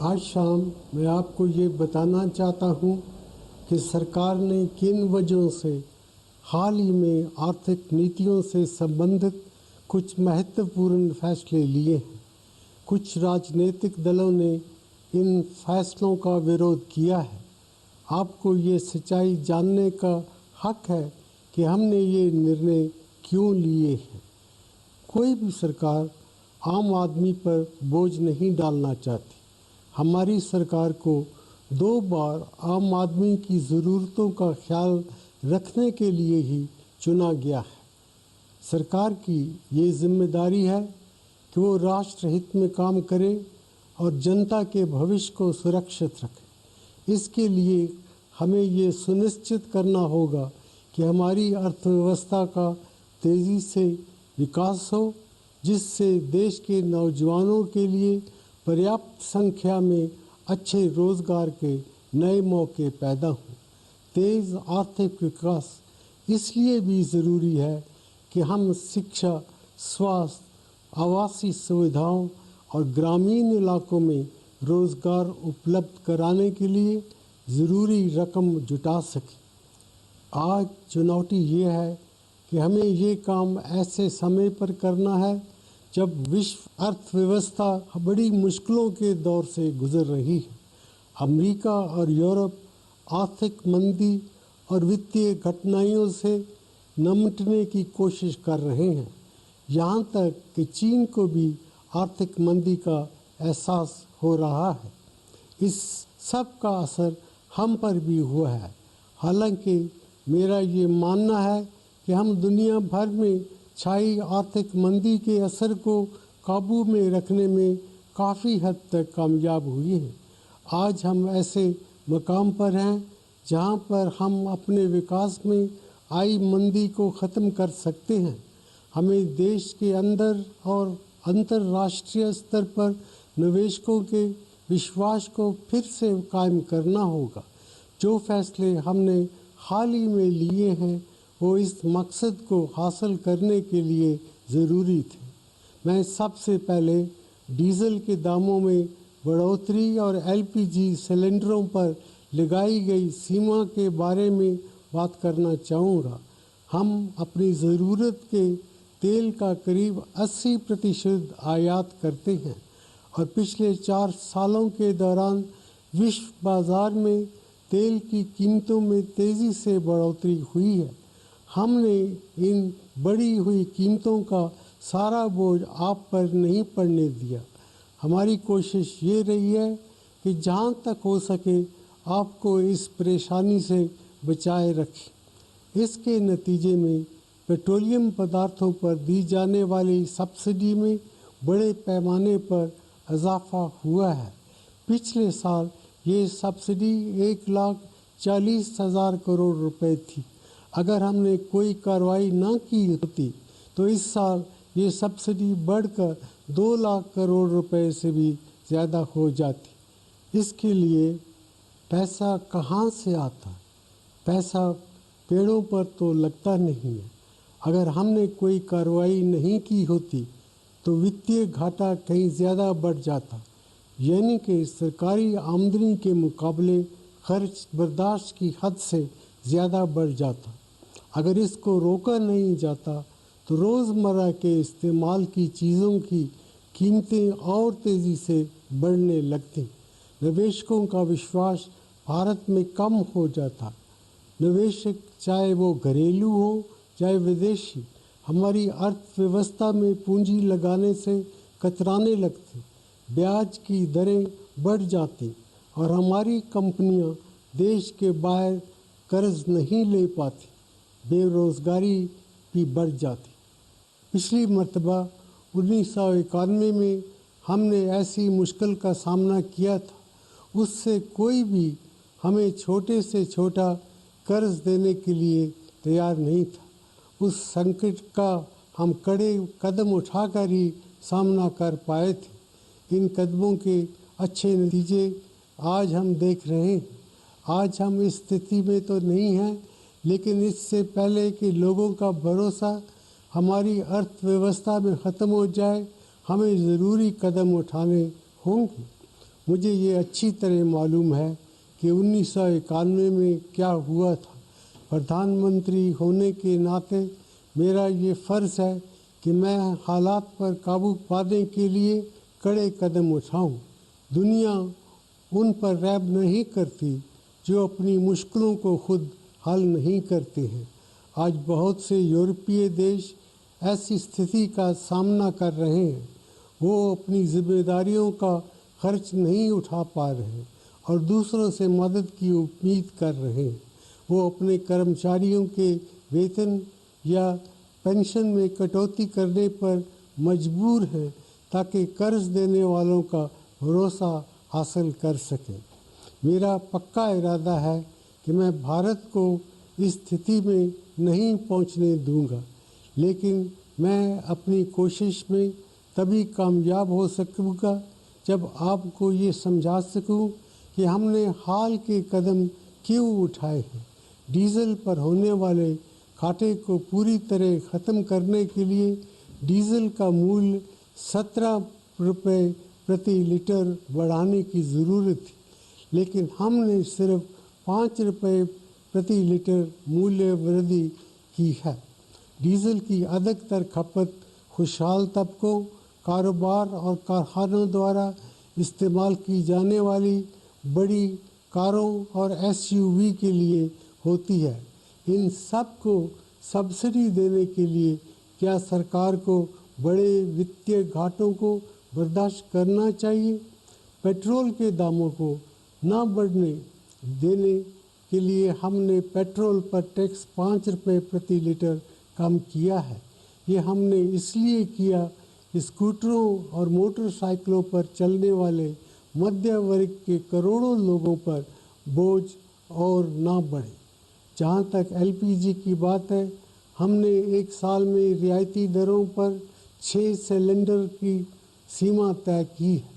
आज शाम मैं आपको ये बताना चाहता हूँ कि सरकार ने किन वजहों से हाल ही में आर्थिक नीतियों से संबंधित कुछ महत्वपूर्ण फैसले लिए हैं। कुछ राजनीतिक दलों ने इन फैसलों का विरोध किया है। आपको ये सच्चाई जानने का हक है कि हमने ये निर्णय क्यों लिए हैं। कोई भी सरकार आम आदमी पर बोझ नहीं डालना चाहती। हमारी सरकार को 2 बार आम आदमी की ज़रूरतों का ख्याल रखने के लिए ही चुना गया है। सरकार की ये जिम्मेदारी है कि वो राष्ट्र हित में काम करे और जनता के भविष्य को सुरक्षित रखे। इसके लिए हमें ये सुनिश्चित करना होगा कि हमारी अर्थव्यवस्था का तेज़ी से विकास हो, जिससे देश के नौजवानों के लिए पर्याप्त संख्या में अच्छे रोजगार के नए मौके पैदा हों। तेज़ आर्थिक विकास इसलिए भी ज़रूरी है कि हम शिक्षा, स्वास्थ्य, आवासीय सुविधाओं और ग्रामीण इलाकों में रोजगार उपलब्ध कराने के लिए ज़रूरी रकम जुटा सकें। आज चुनौती ये है कि हमें ये काम ऐसे समय पर करना है जब विश्व अर्थव्यवस्था बड़ी मुश्किलों के दौर से गुजर रही है। अमेरिका और यूरोप आर्थिक मंदी और वित्तीय कठिनाइयों से निपटने की कोशिश कर रहे हैं। यहाँ तक कि चीन को भी आर्थिक मंदी का एहसास हो रहा है। इस सब का असर हम पर भी हुआ है। हालांकि मेरा ये मानना है कि हम दुनिया भर में छाई आर्थिक मंदी के असर को काबू में रखने में काफ़ी हद तक कामयाब हुए हैं। आज हम ऐसे मकाम पर हैं जहां पर हम अपने विकास में आई मंदी को ख़त्म कर सकते हैं। हमें देश के अंदर और अंतर्राष्ट्रीय स्तर पर निवेशकों के विश्वास को फिर से कायम करना होगा। जो फैसले हमने हाल ही में लिए हैं वो इस मकसद को हासिल करने के लिए ज़रूरी थे। मैं सबसे पहले डीजल के दामों में बढ़ोतरी और एलपीजी सिलेंडरों पर लगाई गई सीमा के बारे में बात करना चाहूँगा। हम अपनी ज़रूरत के तेल का करीब 80% आयात करते हैं और पिछले 4 सालों के दौरान विश्व बाज़ार में तेल की कीमतों में तेज़ी से बढ़ोतरी हुई है। हमने इन बढ़ी हुई कीमतों का सारा बोझ आप पर नहीं पड़ने दिया। हमारी कोशिश ये रही है कि जहाँ तक हो सके आपको इस परेशानी से बचाए रखें। इसके नतीजे में पेट्रोलियम पदार्थों पर दी जाने वाली सब्सिडी में बड़े पैमाने पर इजाफा हुआ है। पिछले साल ये सब्सिडी 1,40,000 करोड़ रुपए थी। अगर हमने कोई कार्रवाई ना की होती तो इस साल ये सब्सिडी बढ़कर 2 लाख करोड़ रुपए से भी ज़्यादा हो जाती। इसके लिए पैसा कहाँ से आता? पैसा पेड़ों पर तो लगता नहीं है। अगर हमने कोई कार्रवाई नहीं की होती तो वित्तीय घाटा कहीं ज़्यादा बढ़ जाता, यानी कि सरकारी आमदनी के मुकाबले खर्च बर्दाश्त की हद से ज़्यादा बढ़ जाता। अगर इसको रोका नहीं जाता तो रोज़मर्रा के इस्तेमाल की चीज़ों की कीमतें और तेज़ी से बढ़ने लगती। निवेशकों का विश्वास भारत में कम हो जाता। निवेशक चाहे वो घरेलू हो चाहे विदेशी, हमारी अर्थव्यवस्था में पूंजी लगाने से कतराने लगते। ब्याज की दरें बढ़ जाती और हमारी कंपनियां देश के बाहर कर्ज नहीं ले पाती। बेरोज़गारी भी बढ़ जाती। पिछली मर्तबा 1991 में हमने ऐसी मुश्किल का सामना किया था। उससे कोई भी हमें छोटे से छोटा कर्ज देने के लिए तैयार नहीं था। उस संकट का हम कड़े कदम उठाकर ही सामना कर पाए थे। इन कदमों के अच्छे नतीजे आज हम देख रहे हैं। आज हम इस स्थिति में तो नहीं हैं, लेकिन इससे पहले कि लोगों का भरोसा हमारी अर्थव्यवस्था में ख़त्म हो जाए, हमें ज़रूरी कदम उठाने होंगे। मुझे ये अच्छी तरह मालूम है कि 1991 में क्या हुआ था। प्रधानमंत्री होने के नाते मेरा ये फ़र्ज़ है कि मैं हालात पर काबू पाने के लिए कड़े कदम उठाऊं। दुनिया उन पर रैब नहीं करती जो अपनी मुश्किलों को खुद हल नहीं करते हैं। आज बहुत से यूरोपीय देश ऐसी स्थिति का सामना कर रहे हैं। वो अपनी जिम्मेदारियों का खर्च नहीं उठा पा रहे हैं और दूसरों से मदद की उम्मीद कर रहे हैं। वो अपने कर्मचारियों के वेतन या पेंशन में कटौती करने पर मजबूर हैं ताकि कर्ज देने वालों का भरोसा हासिल कर सकें। मेरा पक्का इरादा है कि मैं भारत को इस स्थिति में नहीं पहुंचने दूंगा, लेकिन मैं अपनी कोशिश में तभी कामयाब हो सकूंगा जब आपको ये समझा सकूं कि हमने हाल के कदम क्यों उठाए हैं। डीजल पर होने वाले घाटे को पूरी तरह ख़त्म करने के लिए डीजल का मूल्य 17 रुपये प्रति लीटर बढ़ाने की ज़रूरत थी, लेकिन हमने सिर्फ 5 रुपये प्रति लीटर मूल्य वृद्धि की है। डीजल की अधिकतर खपत खुशहाल तबकों, कारोबार और कारखानों द्वारा इस्तेमाल की जाने वाली बड़ी कारों और एसयूवी के लिए होती है। इन सब को सब्सिडी देने के लिए क्या सरकार को बड़े वित्तीय घाटों को बर्दाश्त करना चाहिए? पेट्रोल के दामों को न बढ़ने देने के लिए हमने पेट्रोल पर टैक्स 5 रुपये प्रति लीटर कम किया है। ये हमने इसलिए किया कि स्कूटरों और मोटरसाइकिलों पर चलने वाले मध्य वर्ग के करोड़ों लोगों पर बोझ और ना बढ़े। जहाँ तक एलपीजी की बात है, हमने एक साल में रियायती दरों पर 6 सिलेंडर की सीमा तय की है।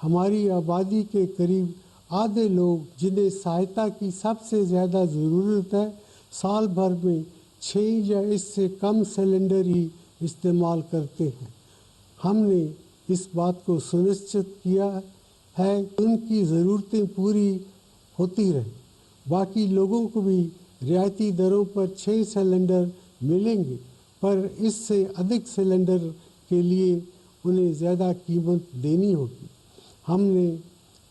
हमारी आबादी के करीब आधे लोग जिन्हें सहायता की सबसे ज़्यादा ज़रूरत है, साल भर में 6 या इससे कम सिलेंडर ही इस्तेमाल करते हैं। हमने इस बात को सुनिश्चित किया है कि उनकी ज़रूरतें पूरी होती रहें। बाकी लोगों को भी रियायती दरों पर 6 सिलेंडर मिलेंगे, पर इससे अधिक सिलेंडर के लिए उन्हें ज़्यादा कीमत देनी होगी। हमने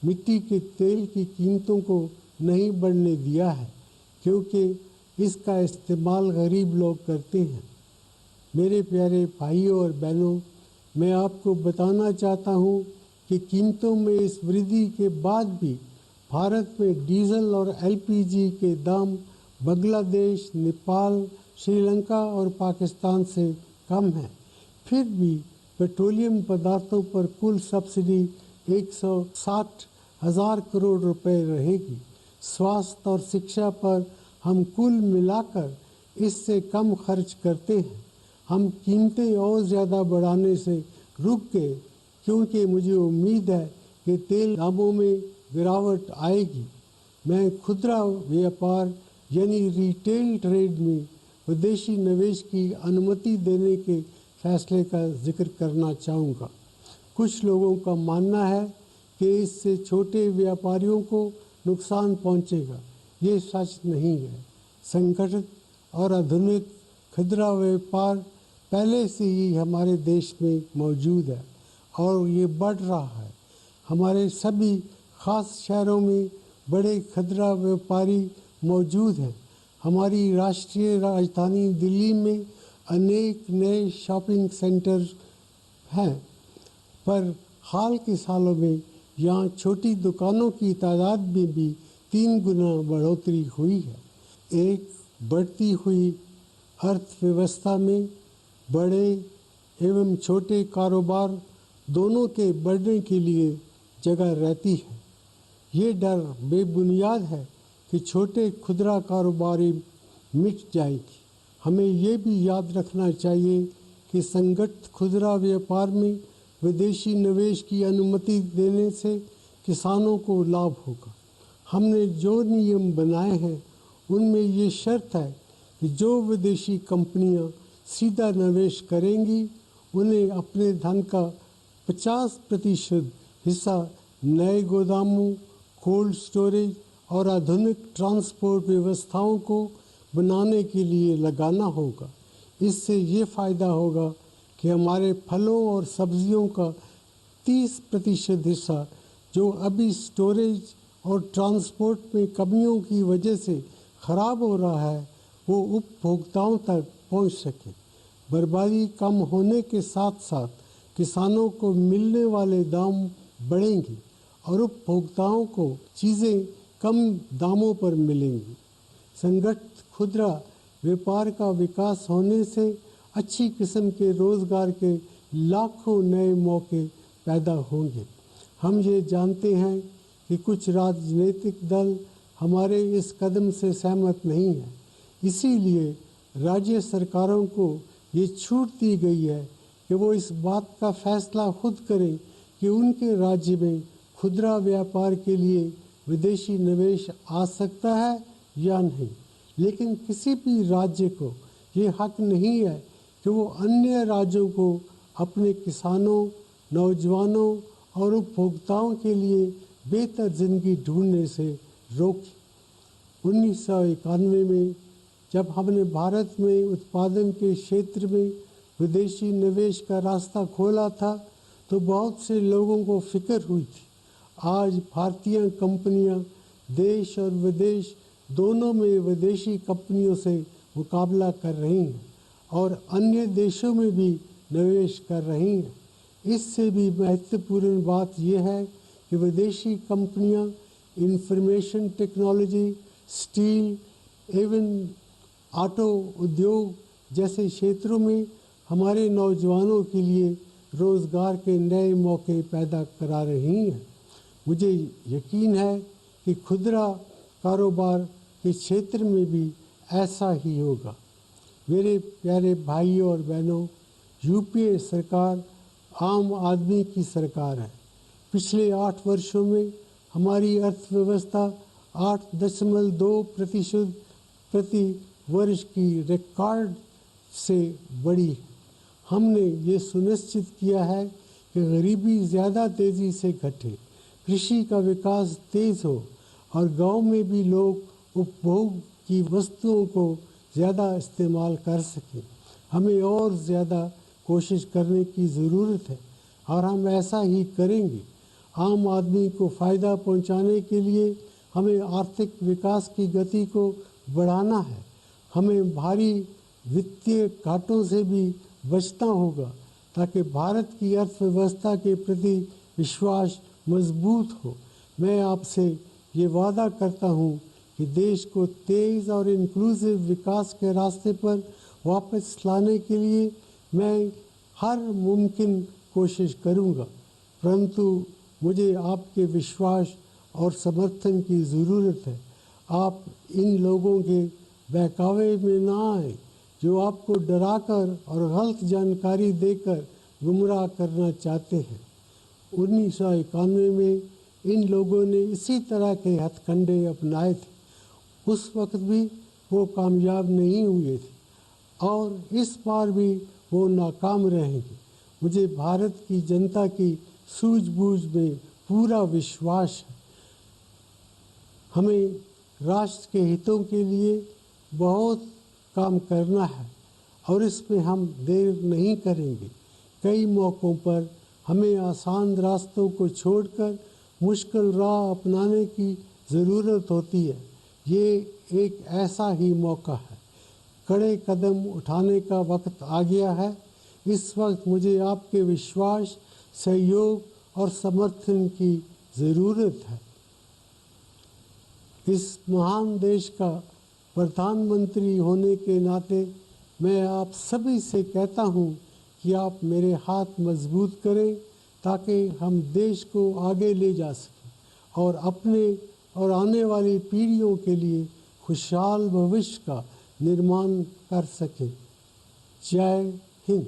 मिट्टी के तेल की कीमतों को नहीं बढ़ने दिया है, क्योंकि इसका इस्तेमाल गरीब लोग करते हैं। मेरे प्यारे भाइयों और बहनों, मैं आपको बताना चाहता हूँ कि कीमतों में इस वृद्धि के बाद भी भारत में डीजल और एलपीजी के दाम बांग्लादेश, नेपाल, श्रीलंका और पाकिस्तान से कम है। फिर भी पेट्रोलियम पदार्थों पर कुल सब्सिडी 160,000 करोड़ रुपए रहेगी। स्वास्थ्य और शिक्षा पर हम कुल मिलाकर इससे कम खर्च करते हैं। हम कीमतें और ज़्यादा बढ़ाने से रुक गए, क्योंकि मुझे उम्मीद है कि तेल दामों में गिरावट आएगी। मैं खुदरा व्यापार यानी रिटेल ट्रेड में विदेशी निवेश की अनुमति देने के फैसले का जिक्र करना चाहूँगा। कुछ लोगों का मानना है कि इससे छोटे व्यापारियों को नुकसान पहुँचेगा। ये सच नहीं है। संगठित और आधुनिक खुदरा व्यापार पहले से ही हमारे देश में मौजूद है और ये बढ़ रहा है। हमारे सभी खास शहरों में बड़े खुदरा व्यापारी मौजूद हैं। हमारी राष्ट्रीय राजधानी दिल्ली में अनेक नए शॉपिंग सेंटर हैं, पर हाल के सालों में यहाँ छोटी दुकानों की तादाद में भी 3 गुना बढ़ोतरी हुई है। एक बढ़ती हुई अर्थव्यवस्था में बड़े एवं छोटे कारोबार दोनों के बढ़ने के लिए जगह रहती है। ये डर बेबुनियाद है कि छोटे खुदरा कारोबारी मिट जाएंगे। हमें ये भी याद रखना चाहिए कि संगठित खुदरा व्यापार में विदेशी निवेश की अनुमति देने से किसानों को लाभ होगा। हमने जो नियम बनाए हैं उनमें ये शर्त है कि जो विदेशी कंपनियां सीधा निवेश करेंगी उन्हें अपने धन का 50% हिस्सा नए गोदामों, कोल्ड स्टोरेज और आधुनिक ट्रांसपोर्ट व्यवस्थाओं को बनाने के लिए लगाना होगा। इससे ये फ़ायदा होगा कि हमारे फलों और सब्जियों का 30% हिस्सा जो अभी स्टोरेज और ट्रांसपोर्ट में कमियों की वजह से ख़राब हो रहा है, वो उपभोक्ताओं तक पहुंच सके। बर्बादी कम होने के साथ साथ किसानों को मिलने वाले दाम बढ़ेंगे और उपभोक्ताओं को चीज़ें कम दामों पर मिलेंगी। संगठित खुदरा व्यापार का विकास होने से अच्छी किस्म के रोज़गार के लाखों नए मौके पैदा होंगे। हम ये जानते हैं कि कुछ राजनीतिक दल हमारे इस कदम से सहमत नहीं है, इसीलिए राज्य सरकारों को ये छूट दी गई है कि वो इस बात का फैसला खुद करें कि उनके राज्य में खुदरा व्यापार के लिए विदेशी निवेश आ सकता है या नहीं। लेकिन किसी भी राज्य को ये हक नहीं है कि वो अन्य राज्यों को अपने किसानों, नौजवानों और उपभोक्ताओं के लिए बेहतर ज़िंदगी ढूंढने से रोके। 1991 में जब हमने भारत में उत्पादन के क्षेत्र में विदेशी निवेश का रास्ता खोला था तो बहुत से लोगों को फिक्र हुई थी। आज भारतीय कंपनियां देश और विदेश दोनों में विदेशी कंपनियों से मुकाबला कर रही हैं और अन्य देशों में भी निवेश कर रही हैं। इससे भी महत्वपूर्ण बात यह है कि विदेशी कंपनियां इंफॉर्मेशन टेक्नोलॉजी, स्टील एवं ऑटो उद्योग जैसे क्षेत्रों में हमारे नौजवानों के लिए रोज़गार के नए मौके पैदा करा रही हैं। मुझे यकीन है कि खुदरा कारोबार के क्षेत्र में भी ऐसा ही होगा। मेरे प्यारे भाइयों और बहनों, यूपीए सरकार आम आदमी की सरकार है। पिछले 8 वर्षों में हमारी अर्थव्यवस्था 8.2% प्रति वर्ष की रिकॉर्ड से बढ़ी है। हमने ये सुनिश्चित किया है कि गरीबी ज़्यादा तेज़ी से घटे, कृषि का विकास तेज़ हो और गांव में भी लोग उपभोग की वस्तुओं को ज़्यादा इस्तेमाल कर सकें। हमें और ज़्यादा कोशिश करने की ज़रूरत है और हम ऐसा ही करेंगे। आम आदमी को फ़ायदा पहुंचाने के लिए हमें आर्थिक विकास की गति को बढ़ाना है। हमें भारी वित्तीय घाटों से भी बचना होगा ताकि भारत की अर्थव्यवस्था के प्रति विश्वास मजबूत हो। मैं आपसे ये वादा करता हूँ कि देश को तेज़ और इंक्लूसिव विकास के रास्ते पर वापस लाने के लिए मैं हर मुमकिन कोशिश करूँगा, परंतु मुझे आपके विश्वास और समर्थन की ज़रूरत है। आप इन लोगों के बहकावे में ना आए जो आपको डराकर और गलत जानकारी देकर गुमराह करना चाहते हैं। 1991 में इन लोगों ने इसी तरह के हथकंडे अपनाए थे। उस वक्त भी वो कामयाब नहीं हुए थे और इस बार भी वो नाकाम रहेंगे। मुझे भारत की जनता की सूझबूझ में पूरा विश्वास है। हमें राष्ट्र के हितों के लिए बहुत काम करना है और इसमें हम देर नहीं करेंगे। कई मौक़ों पर हमें आसान रास्तों को छोड़कर मुश्किल राह अपनाने की ज़रूरत होती है। ये एक ऐसा ही मौका है। कड़े कदम उठाने का वक्त आ गया है। इस वक्त मुझे आपके विश्वास, सहयोग और समर्थन की ज़रूरत है। इस महान देश का प्रधानमंत्री होने के नाते मैं आप सभी से कहता हूँ कि आप मेरे हाथ मजबूत करें ताकि हम देश को आगे ले जा सकें और अपने और आने वाली पीढ़ियों के लिए खुशहाल भविष्य का निर्माण कर सकें। जय हिंद।